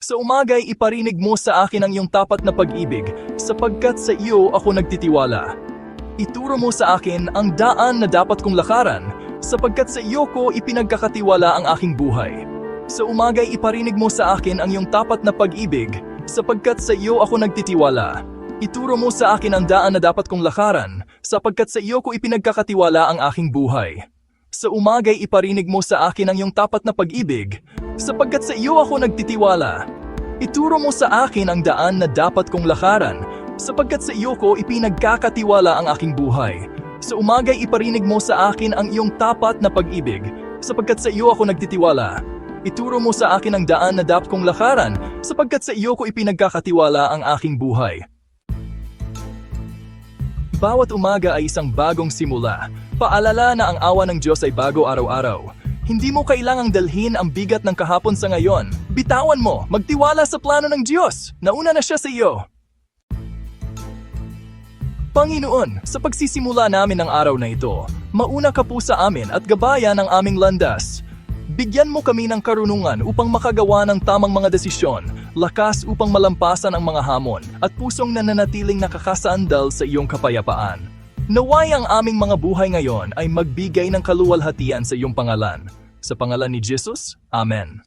Sa umaga'y iparinig mo sa akin ang iyong tapat na pag-ibig, sapagkat sa iyo ako nagtitiwala. Ituro mo sa akin ang daan na dapat kong lakaran, sapagkat sa iyo ko ipinagkakatiwala ang aking buhay. Sa umaga'y iparinig mo sa akin ang iyong tapat na pag-ibig, sapagkat sa iyo ako nagtitiwala. Ituro mo sa akin ang daan na dapat kong lakaran, sapagkat sa iyo ko ipinagkakatiwala ang aking buhay. Sa umaga'y iparinig mo sa akin ang iyong tapat na pag-ibig, sapagkat sa iyo ako nagtitiwala. Ituro mo sa akin ang daan na dapat kong lakaran, sapagkat sa iyo ko ipinagkakatiwala ang aking buhay. Sa umaga'y iparinig mo sa akin ang iyong tapat na pag-ibig, sapagkat sa iyo ako nagtitiwala. Ituro mo sa akin ang daan na dapat kong lakaran, sapagkat sa iyo ko ipinagkakatiwala ang aking buhay. Bawat umaga ay isang bagong simula. Paalala na ang awa ng Diyos ay bago araw-araw. Hindi mo kailangang dalhin ang bigat ng kahapon sa ngayon. Bitawan mo, magtiwala sa plano ng Diyos. Nauna na siya sa iyo. Panginoon, sa pagsisimula namin ng araw na ito, mauna ka po sa amin at gabayan ang aming landas. Bigyan mo kami ng karunungan upang makagawa ng tamang mga desisyon, lakas upang malampasan ang mga hamon, at pusong nananatiling nakakasandal sa iyong kapayapaan. Naway ang aming mga buhay ngayon ay magbigay ng kaluwalhatian sa iyong pangalan. Sa pangalan ni Jesus, Amen.